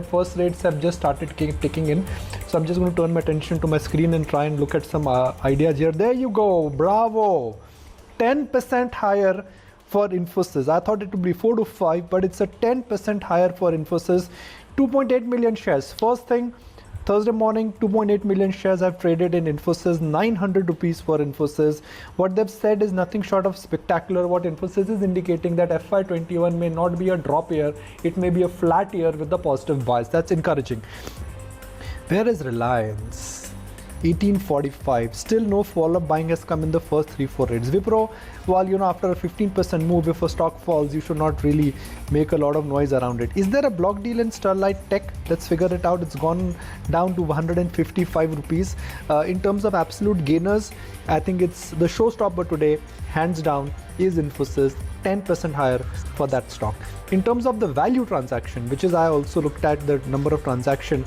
First rates have just started ticking in, so I'm just going to turn my attention to my screen and try and look at some ideas here. There you go, bravo, 10% higher for Infosys. I thought it would be 4 to 5, but it's a 10% higher for Infosys. 2.8 million shares. First thing, Thursday morning, 2.8 million shares have traded in Infosys, 900 rupees for Infosys. What they've said is nothing short of spectacular. What Infosys is indicating that FY21 may not be a drop year, it may be a flat year with a positive bias. That's encouraging. Where is Reliance? 1845. Still no follow-up buying has come in the first 3-4 rates. Wipro, while after a 15% move, if a stock falls, you should not really make a lot of noise around it. Is there a block deal in Sterlite Tech? Let's figure it out. It's gone down to 155 rupees. In terms of absolute gainers, I think it's the showstopper today, hands down, is Infosys, 10% higher for that stock. In terms of the value transaction, which is I also looked at the number of transaction,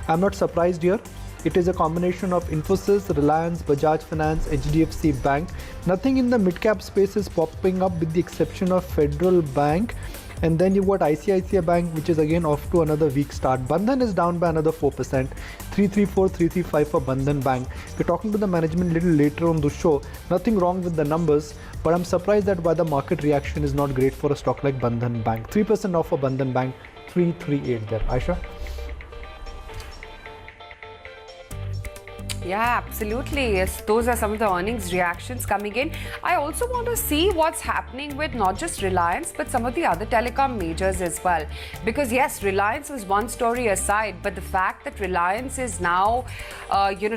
I'm not surprised here. It is a combination of Infosys, Reliance, Bajaj Finance, HDFC Bank. Nothing in the mid-cap space is popping up with the exception of Federal Bank. And then you've got ICICI Bank, which is again off to another weak start. Bandhan is down by another 4%, 334, 335 for Bandhan Bank. We're talking to the management a little later on the show. Nothing wrong with the numbers, but I'm surprised that why the market reaction is not great for a stock like Bandhan Bank. 3% off for Bandhan Bank, 338 there. Aisha? Yeah, absolutely. Yes, those are some of the earnings reactions coming in. I also want to see what's happening with not just Reliance, but some of the other telecom majors as well. Because yes, Reliance was one story aside, but the fact that Reliance is now,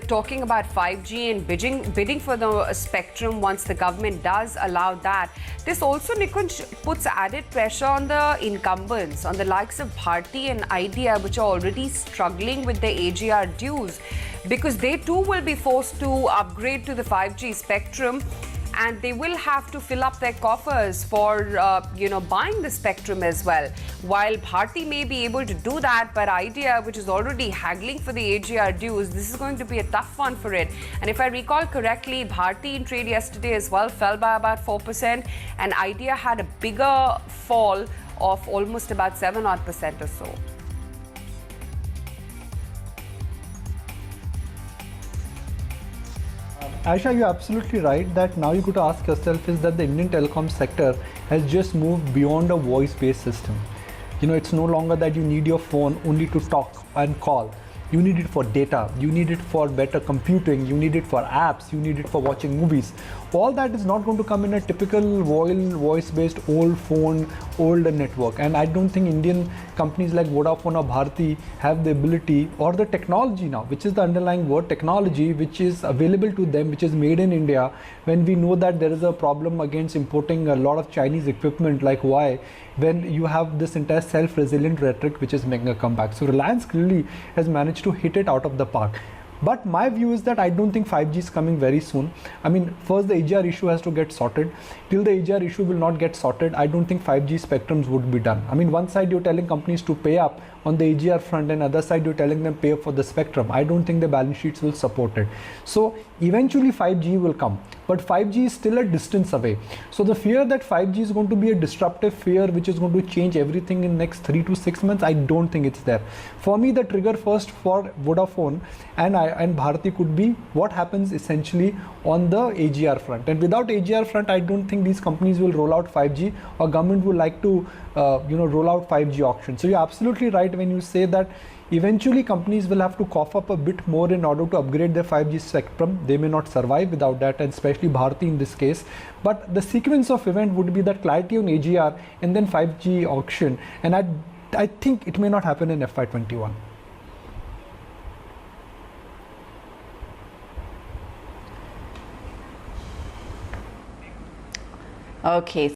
talking about 5G and bidding for the spectrum once the government does allow that, this also, Nikunj, puts added pressure on the incumbents, on the likes of Bharti and Idea, which are already struggling with their AGR dues, because they too will be forced to upgrade to the 5G spectrum, and they will have to fill up their coffers for buying the spectrum as well. While Bharti may be able to do that, but Idea, which is already haggling for the AGR dues, this is going to be a tough one for it. And if I recall correctly, Bharti in trade yesterday as well fell by about 4%, and Idea had a bigger fall of almost about 7% or so. Aisha, you're absolutely right that now you got to ask yourself is that the Indian telecom sector has just moved beyond a voice-based system. It's no longer that you need your phone only to talk and call. You need it for data, you need it for better computing, you need it for apps, you need it for watching movies. All that is not going to come in a typical voice-based old phone, old network. And I don't think Indian companies like Vodafone or Bharti have the ability or the technology now, which is the underlying word, technology, which is available to them, which is made in India, when we know that there is a problem against importing a lot of Chinese equipment. Like why? When you have this entire self-resilient rhetoric which is making a comeback. So Reliance clearly has managed to hit it out of the park. But my view is that I don't think 5G is coming very soon. I mean, first the AGR issue has to get sorted. Till the AGR issue will not get sorted, I don't think 5G spectrums would be done. I mean, one side you're telling companies to pay up on the AGR front, and other side you're telling them pay up for the spectrum. I don't think the balance sheets will support it. So eventually 5G will come, but 5G is still a distance away. So the fear that 5G is going to be a disruptive fear which is going to change everything in next 3 to 6 months, I don't think it's there. For me, the trigger first for Vodafone and Bharti could be what happens essentially on the AGR front. And without AGR front, I don't think these companies will roll out 5G, or government will like to roll out 5G auction. So you're absolutely right when you say that eventually companies will have to cough up a bit more in order to upgrade their 5G spectrum. They may not survive without that, and especially Bharti in this case. But the sequence of event would be that clarity on AGR and then 5G auction. And I think it may not happen in FY21. Okay.